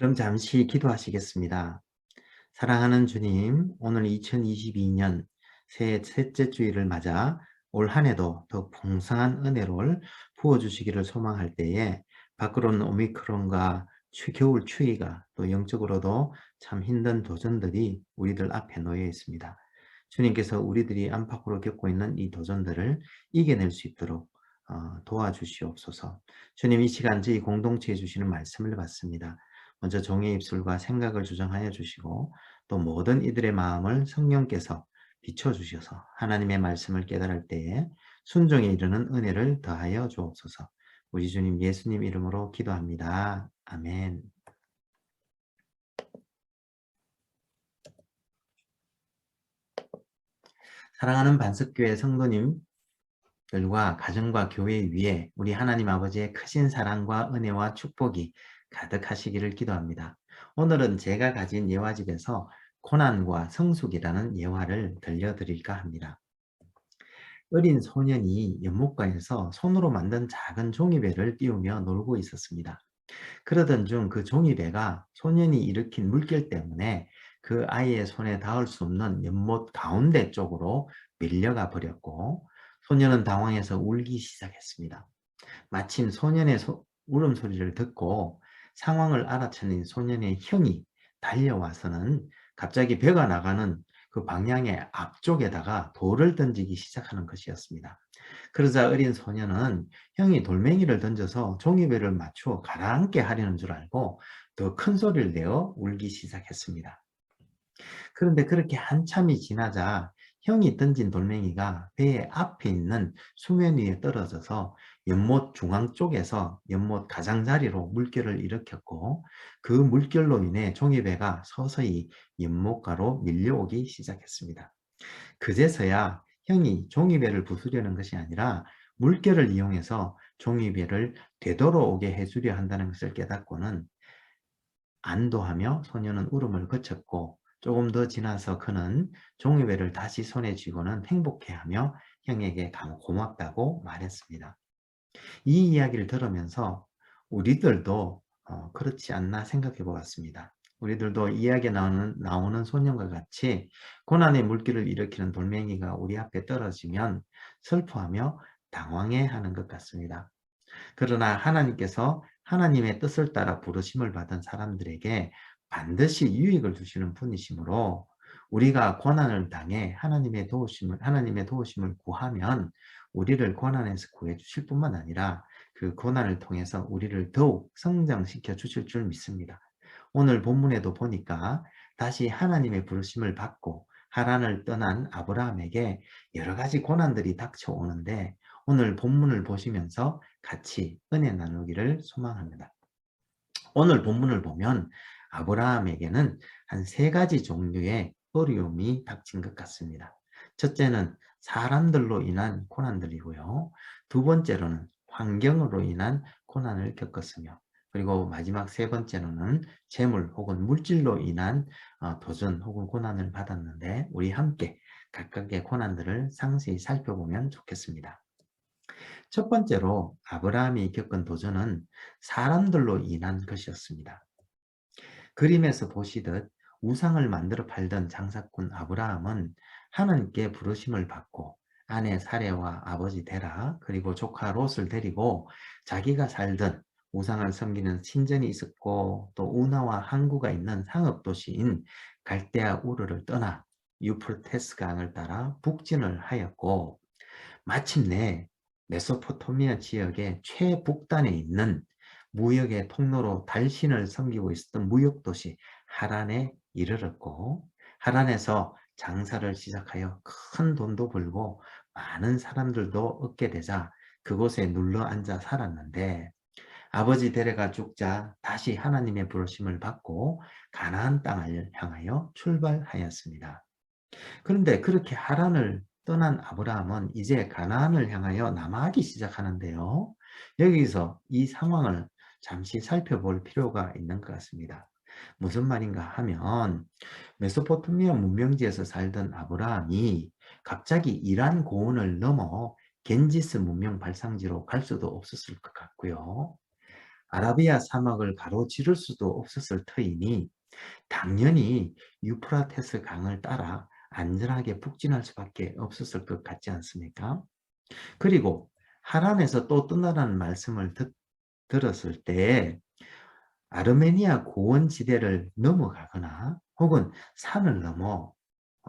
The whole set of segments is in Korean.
그럼 잠시 기도하시겠습니다. 사랑하는 주님, 오늘 2022년 새해 셋째 주일을 맞아 올 한 해도 더 풍성한 은혜를 부어주시기를 소망할 때에 밖으로는 오미크론과 겨울 추위가 또 영적으로도 참 힘든 도전들이 우리들 앞에 놓여 있습니다. 주님께서 우리들이 안팎으로 겪고 있는 이 도전들을 이겨낼 수 있도록 도와주시옵소서. 주님, 이 시간 저희 공동체에 주시는 말씀을 받습니다. 먼저 종의 입술과 생각을 주장하여 주시고 또 모든 이들의 마음을 성령께서 비춰주셔서 하나님의 말씀을 깨달을 때에 순종에 이르는 은혜를 더하여 주옵소서. 우리 주님 예수님 이름으로 기도합니다. 아멘. 사랑하는 반석교회 성도님들과 가정과 교회 위에 우리 하나님 아버지의 크신 사랑과 은혜와 축복이 가득하시기를 기도합니다. 오늘은 제가 가진 예화집에서 고난과 성숙이라는 예화를 들려드릴까 합니다. 어린 소년이 연못가에서 손으로 만든 작은 종이배를 띄우며 놀고 있었습니다. 그러던 중 그 종이배가 소년이 일으킨 물결 때문에 그 아이의 손에 닿을 수 없는 연못 가운데 쪽으로 밀려가 버렸고, 소년은 당황해서 울기 시작했습니다. 마침 소년의 울음소리를 듣고 상황을 알아차린 소년의 형이 달려와서는 갑자기 배가 나가는 그 방향의 앞쪽에다가 돌을 던지기 시작하는 것이었습니다. 그러자 어린 소년은 형이 돌멩이를 던져서 종이배를 맞추어 가라앉게 하려는 줄 알고 더 큰 소리를 내어 울기 시작했습니다. 그런데 그렇게 한참이 지나자 형이 던진 돌멩이가 배의 앞에 있는 수면 위에 떨어져서 연못 중앙 쪽에서 연못 가장자리로 물결을 일으켰고, 그 물결로 인해 종이배가 서서히 연못가로 밀려오기 시작했습니다. 그제서야 형이 종이배를 부수려는 것이 아니라 물결을 이용해서 종이배를 되돌아오게 해주려 한다는 것을 깨닫고는 안도하며 소년은 울음을 그쳤고, 조금 더 지나서 그는 종이배를 다시 손에 쥐고는 행복해하며 형에게 고맙다고 말했습니다. 이 이야기를 들으면서 우리들도 그렇지 않나 생각해 보았습니다. 우리들도 이야기에 나오는 소년과 같이 고난의 물길을 일으키는 돌멩이가 우리 앞에 떨어지면 슬퍼하며 당황해하는 것 같습니다. 그러나 하나님께서 하나님의 뜻을 따라 부르심을 받은 사람들에게 반드시 유익을 주시는 분이시므로, 우리가 고난을 당해 하나님의 도우심을 구하면 우리를 고난에서 구해 주실 뿐만 아니라 그 고난을 통해서 우리를 더욱 성장시켜 주실 줄 믿습니다. 오늘 본문에도 보니까 다시 하나님의 부르심을 받고 하란을 떠난 아브라함에게 여러 가지 고난들이 닥쳐오는데, 오늘 본문을 보시면서 같이 은혜 나누기를 소망합니다. 오늘 본문을 보면 아브라함에게는 한 세 가지 종류의 어려움이 닥친 것 같습니다. 첫째는 사람들로 인한 고난들이고요. 두 번째로는 환경으로 인한 고난을 겪었으며, 그리고 마지막 세 번째로는 재물 혹은 물질로 인한 도전 혹은 고난을 받았는데, 우리 함께 각각의 고난들을 상세히 살펴보면 좋겠습니다. 첫 번째로 아브라함이 겪은 도전은 사람들로 인한 것이었습니다. 그림에서 보시듯 우상을 만들어 팔던 장사꾼 아브라함은 하나님께 부르심을 받고 아내 사레와 아버지 데라 그리고 조카 롯을 데리고 자기가 살던 우상을 섬기는 신전이 있었고 또 운하와 항구가 있는 상업도시인 갈대아 우르를 떠나 유프라테스 강을 따라 북진을 하였고, 마침내 메소포타미아 지역의 최북단에 있는 무역의 통로로 달신을 섬기고 있었던 무역도시 하란에 이르렀고, 하란에서 장사를 시작하여 큰 돈도 벌고 많은 사람들도 얻게 되자 그곳에 눌러 앉아 살았는데, 아버지 데레가 죽자 다시 하나님의 부르심을 받고 가나안 땅을 향하여 출발하였습니다. 그런데 그렇게 하란을 떠난 아브라함은 이제 가나안을 향하여 남하기 시작하는데요. 여기서 이 상황을 잠시 살펴볼 필요가 있는 것 같습니다. 무슨 말인가 하면, 메소포타미아 문명지에서 살던 아브라함이 갑자기 이란 고원을 넘어 겐지스 문명 발상지로 갈 수도 없었을 것 같고요. 아라비아 사막을 가로지를 수도 없었을 터이니 당연히 유프라테스 강을 따라 안전하게 북진할 수밖에 없었을 것 같지 않습니까? 그리고 하란에서 또 떠나라는 말씀을 들었을 때 아르메니아 고원지대를 넘어가거나 혹은 산을 넘어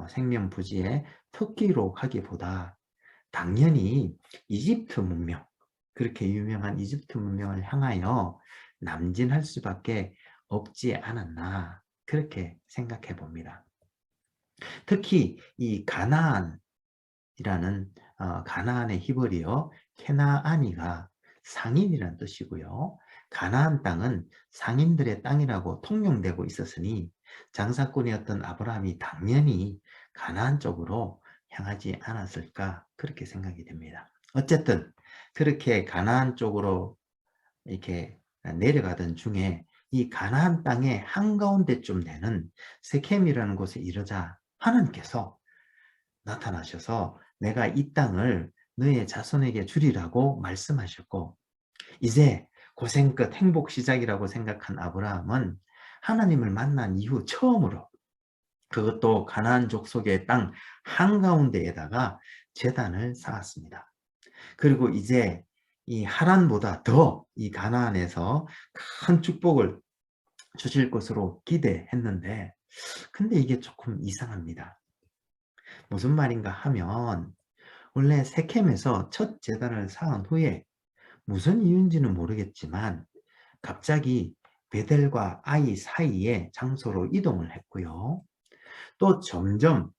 생명부지의 터키로 가기보다 당연히 이집트 문명, 그렇게 유명한 이집트 문명을 향하여 남진할 수밖에 없지 않았나 그렇게 생각해 봅니다. 특히 이 가나안이라는 가나안의 히브리어 케나아니가 상인이라는 뜻이고요. 가나안 땅은 상인들의 땅이라고 통용되고 있었으니 장사꾼이었던 아브라함이 당연히 가나안 쪽으로 향하지 않았을까 그렇게 생각이 됩니다. 어쨌든 그렇게 가나안 쪽으로 이렇게 내려가던 중에 이 가나안 땅의 한가운데쯤 되는 세켐이라는 곳에 이르자 하나님께서 나타나셔서 내가 이 땅을 너의 자손에게 주리라고 말씀하셨고 이제 고생 끝 행복 시작이라고 생각한 아브라함은 하나님을 만난 이후 처음으로 그것도 가나안 족속의 땅 한가운데에다가 제단을 쌓았습니다. 그리고 이제 이 하란보다 더 이 가나안에서 큰 축복을 주실 것으로 기대했는데 근데 이게 조금 이상합니다. 무슨 말인가 하면 원래 세켐에서 첫 제단을 쌓은 후에 무슨 이유인지는 모르겠지만 갑자기 베델과 아이 사이의 장소로 이동을 했고요. 또 점점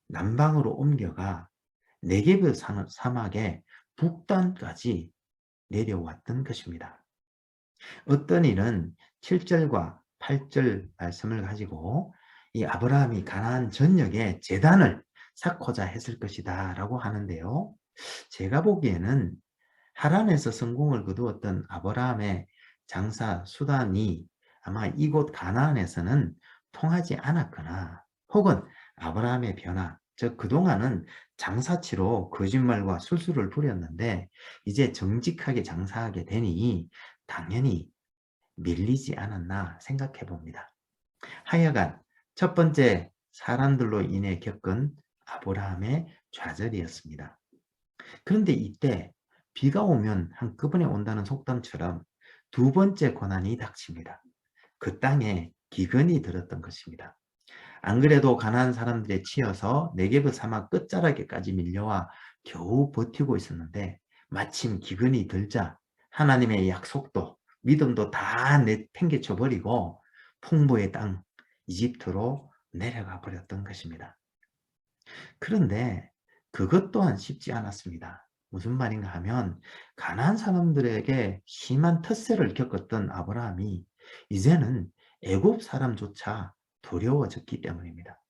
남방으로 옮겨가 네게브 사막의 북단까지 내려왔던 것입니다. 어떤 이는 7절과 8절 말씀을 가지고 이 아브라함이 가나안 전역에 제단을 쌓고자 했을 것이다 라고 하는데요. 제가 보기에는 하란에서 성공을 거두었던 아브라함의 장사 수단이 아마 이곳 가나안에서는 통하지 않았거나 혹은 아브라함의 변화, 즉 그동안은 장사치로 거짓말과 술수를 부렸는데 이제 정직하게 장사하게 되니 당연히 밀리지 않았나 생각해 봅니다. 하여간 첫 번째 사람들로 인해 겪은 아브라함의 좌절이었습니다. 그런데 이때 비가 오면 한꺼번에 온다는 속담처럼 두 번째 고난이 닥칩니다. 그 땅에 기근이 들었던 것입니다. 안 그래도 가난한 사람들에 치여서 네게브 사막 끝자락에까지 밀려와 겨우 버티고 있었는데 마침 기근이 들자 하나님의 약속도 믿음도 다 내팽개쳐 버리고 풍부의 땅 이집트로 내려가 버렸던 것입니다. 그런데 그것 또한 쉽지 않았습니다. 무슨 말인가 하면 가나안 사람들에게 심한 텃세를 겪었던 아브라함이 이제는 애굽 사람조차 두려워졌기 때문입니다.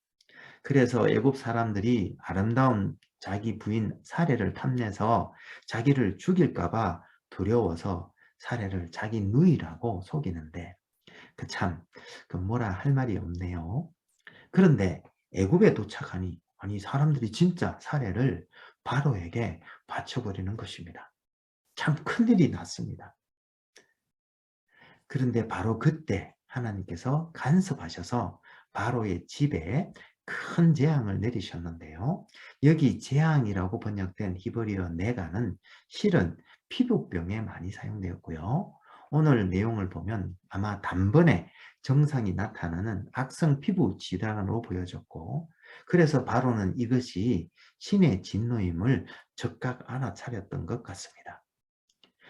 그래서 애굽 사람들이 아름다운 자기 부인 사례를 탐내서 자기를 죽일까 봐 두려워서 사례를 자기 누이라고 속이는데 그 뭐라 할 말이 없네요. 그런데 애굽에 도착하니 아니 사람들이 진짜 사례를 바로에게 바쳐버리는 것입니다. 참 큰일이 났습니다. 그런데 바로 그때 하나님께서 간섭하셔서 바로의 집에 큰 재앙을 내리셨는데요. 여기 재앙이라고 번역된 히브리어 네가는 실은 피부병에 많이 사용되었고요. 오늘 내용을 보면 아마 단번에 정상이 나타나는 악성 피부 질환으로 보여졌고 그래서 바로는 이것이 신의 진노임을 즉각 알아차렸던 것 같습니다.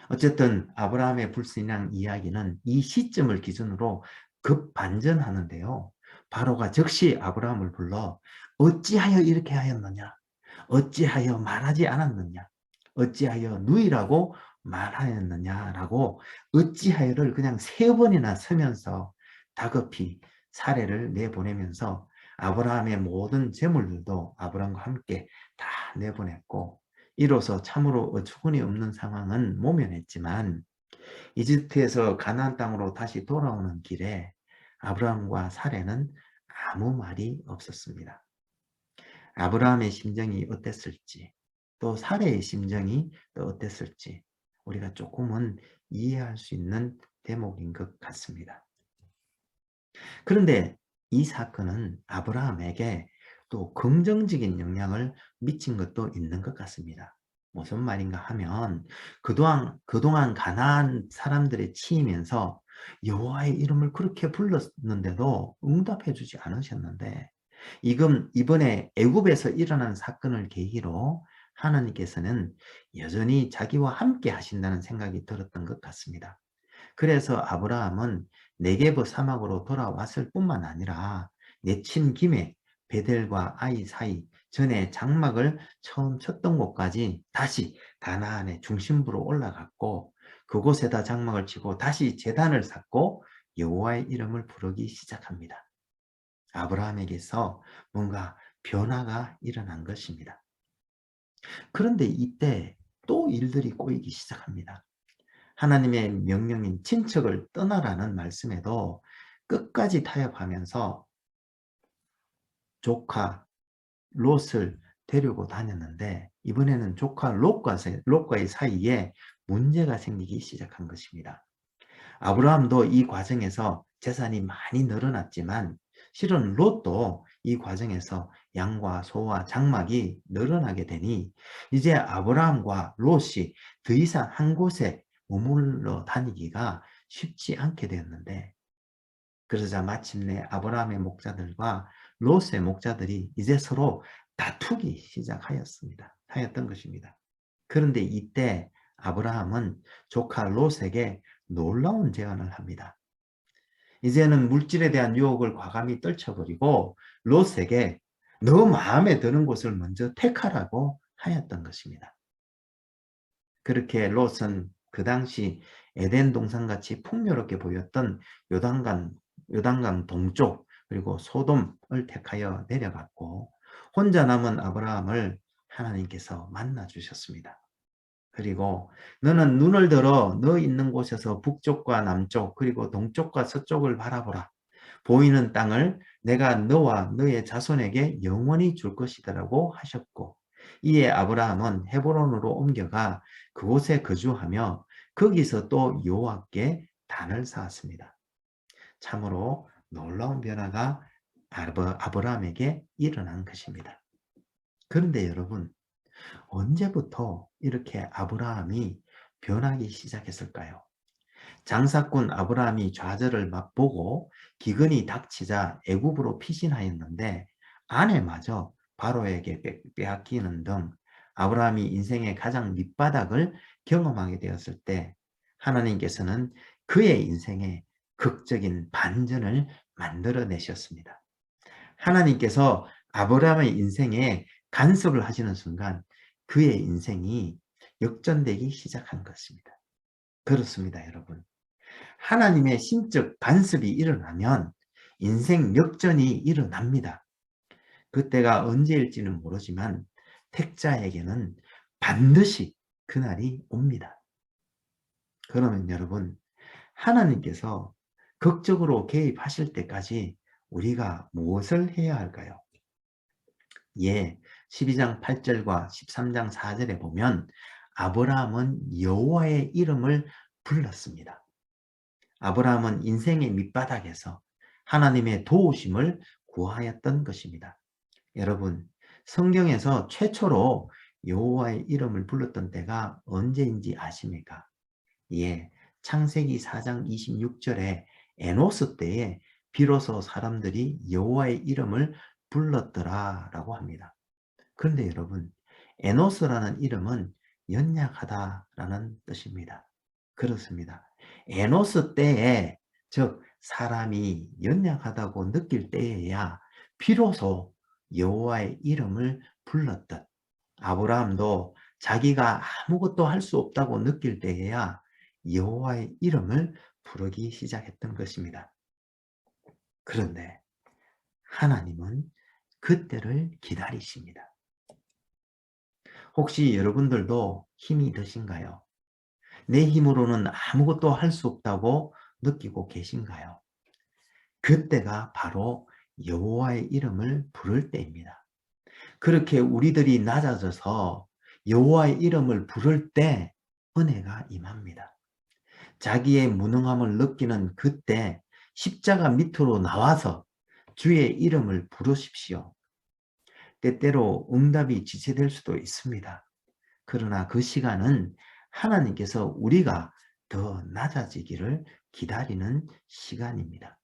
어쨌든 아브라함의 불신앙 이야기는 이 시점을 기준으로 급반전하는데요. 바로가 즉시 아브라함을 불러 어찌하여 이렇게 하였느냐? 어찌하여 말하지 않았느냐? 어찌하여 누이라고 말하였느냐라고 어찌하여를 그냥 3번이나 서면서 다급히 사례를 내보내면서 아브라함의 모든 재물들도 아브라함과 함께 다 내보냈고 이로써 참으로 어처구니 없는 상황은 모면했지만 이집트에서 가나안 땅으로 다시 돌아오는 길에 아브라함과 사레는 아무 말이 없었습니다. 아브라함의 심정이 어땠을지 또 사레의 심정이 또 어땠을지 우리가 조금은 이해할 수 있는 대목인 것 같습니다. 그런데 이 사건은 아브라함에게 또 긍정적인 영향을 미친 것도 있는 것 같습니다. 무슨 말인가 하면 그동안 가나안 사람들의 치이면서 여호와의 이름을 그렇게 불렀는데도 응답해 주지 않으셨는데 이번에 애굽에서 일어난 사건을 계기로 하나님께서는 여전히 자기와 함께 하신다는 생각이 들었던 것 같습니다. 그래서 아브라함은 네게브 사막으로 돌아왔을 뿐만 아니라 내친 김에 베델과 아이 사이 전에 장막을 처음 쳤던 곳까지 다시 가나안의 중심부로 올라갔고 그곳에다 장막을 치고 다시 제단을 쌓고 여호와의 이름을 부르기 시작합니다. 아브라함에게서 뭔가 변화가 일어난 것입니다. 그런데 이때 또 일들이 꼬이기 시작합니다. 하나님의 명령인 친척을 떠나라는 말씀에도 끝까지 타협하면서 조카 롯을 데리고 다녔는데 이번에는 조카 롯과의 사이에 문제가 생기기 시작한 것입니다. 아브라함도 이 과정에서 재산이 많이 늘어났지만 실은 롯도 이 과정에서 양과 소와 장막이 늘어나게 되니 이제 아브라함과 롯이 더 이상 한 곳에 머물러 다니기가 쉽지 않게 되었는데 그러자 마침내 아브라함의 목자들과 롯의 목자들이 이제 서로 다투기 하였던 것입니다. 그런데 이때 아브라함은 조카 롯에게 놀라운 제안을 합니다. 이제는 물질에 대한 유혹을 과감히 떨쳐버리고 롯에게 너 마음에 드는 곳을 먼저 택하라고 하였던 것입니다. 그렇게 롯은 그 당시 에덴 동산같이 풍요롭게 보였던 요단강 동쪽 그리고 소돔을 택하여 내려갔고 혼자 남은 아브라함을 하나님께서 만나 주셨습니다. 그리고 너는 눈을 들어 너 있는 곳에서 북쪽과 남쪽 그리고 동쪽과 서쪽을 바라보라. 보이는 땅을 내가 너와 너의 자손에게 영원히 줄 것이다라고 하셨고 이에 아브라함은 헤브론으로 옮겨가 그곳에 거주하며 거기서 또 여호와께 단을 쌓았습니다. 참으로 놀라운 변화가 아브라함에게 일어난 것입니다. 그런데 여러분 언제부터 이렇게 아브라함이 변하기 시작했을까요? 장사꾼 아브라함이 좌절을 맛보고 기근이 닥치자 애굽으로 피신하였는데 아내마저 바로에게 빼앗기는 등 아브라함이 인생의 가장 밑바닥을 경험하게 되었을 때 하나님께서는 그의 인생에 극적인 반전을 만들어내셨습니다. 하나님께서 아브라함의 인생에 간섭을 하시는 순간 그의 인생이 역전되기 시작한 것입니다. 그렇습니다, 여러분. 하나님의 신적 간섭이 일어나면 인생 역전이 일어납니다. 그때가 언제일지는 모르지만 택자에게는 반드시 그날이 옵니다. 그러면 여러분, 하나님께서 극적으로 개입하실 때까지 우리가 무엇을 해야 할까요? 12장 8절과 13장 4절에 보면 아브라함은 여호와의 이름을 불렀습니다. 아브라함은 인생의 밑바닥에서 하나님의 도우심을 구하였던 것입니다. 여러분, 성경에서 최초로 여호와의 이름을 불렀던 때가 언제인지 아십니까? 창세기 4장 26절에 에노스 때에 비로소 사람들이 여호와의 이름을 불렀더라라고 합니다. 그런데 여러분, 에노스라는 이름은 연약하다라는 뜻입니다. 그렇습니다. 에노스 때에 즉 사람이 연약하다고 느낄 때에야 비로소 여호와의 이름을 불렀던 아브라함도 자기가 아무것도 할 수 없다고 느낄 때에야 여호와의 이름을 부르기 시작했던 것입니다. 그런데 하나님은 그때를 기다리십니다. 혹시 여러분들도 힘이 드신가요? 내 힘으로는 아무것도 할 수 없다고 느끼고 계신가요? 그때가 바로 여호와의 이름을 부를 때입니다. 그렇게 우리들이 낮아져서 여호와의 이름을 부를 때 은혜가 임합니다. 자기의 무능함을 느끼는 그때 십자가 밑으로 나와서 주의 이름을 부르십시오. 때때로 응답이 지체될 수도 있습니다. 그러나 그 시간은 하나님께서 우리가 더 낮아지기를 기다리는 시간입니다.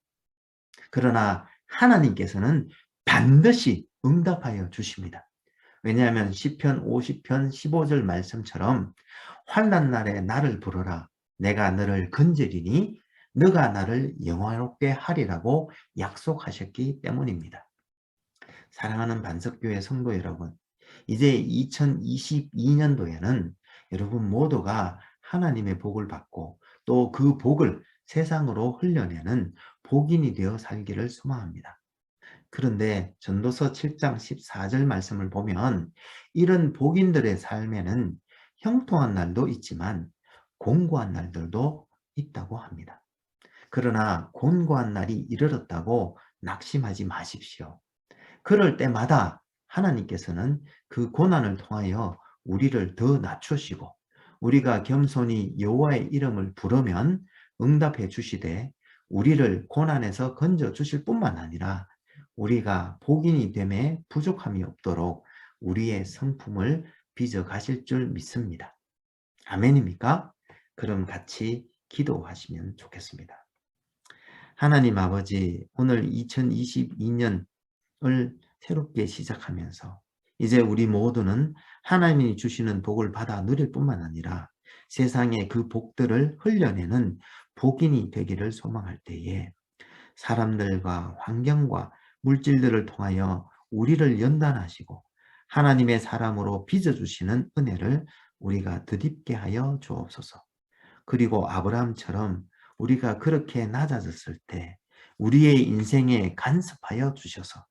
그러나 하나님께서는 반드시 응답하여 주십니다. 왜냐하면 시편 50편 15절 말씀처럼 환난 날에 나를 부르라 내가 너를 건지리니 너가 나를 영화롭게 하리라고 약속하셨기 때문입니다. 사랑하는 반석교회 성도 여러분, 이제 2022년도에는 여러분 모두가 하나님의 복을 받고 또 그 복을 세상으로 흘려내는 복인이 되어 살기를 소망합니다. 그런데 전도서 7장 14절 말씀을 보면 이런 복인들의 삶에는 형통한 날도 있지만 곤고한 날들도 있다고 합니다. 그러나 곤고한 날이 이르렀다고 낙심하지 마십시오. 그럴 때마다 하나님께서는 그 고난을 통하여 우리를 더 낮추시고 우리가 겸손히 여호와의 이름을 부르면 응답해 주시되 우리를 고난에서 건져 주실 뿐만 아니라 우리가 복인이 됨에 부족함이 없도록 우리의 성품을 빚어 가실 줄 믿습니다. 아멘입니까? 그럼 같이 기도하시면 좋겠습니다. 하나님 아버지, 오늘 2022년을 새롭게 시작하면서 이제 우리 모두는 하나님이 주시는 복을 받아 누릴 뿐만 아니라 세상에 그 복들을 흘려내는 복인이 되기를 소망할 때에 사람들과 환경과 물질들을 통하여 우리를 연단하시고 하나님의 사람으로 빚어주시는 은혜를 우리가 덧입게 하여 주옵소서. 그리고 아브라함처럼 우리가 그렇게 낮아졌을 때 우리의 인생에 간섭하여 주셔서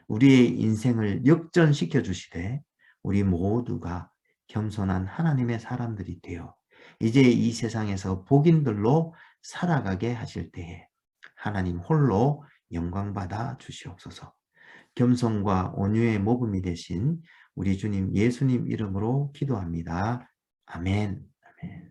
우리의 인생을 역전시켜 주시되 우리 모두가 겸손한 하나님의 사람들이 되어 이제 이 세상에서 복인들로 살아가게 하실 때에 하나님 홀로 영광받아 주시옵소서. 겸손과 온유의 모범이 되신 우리 주님 예수님 이름으로 기도합니다. 아멘. 아멘.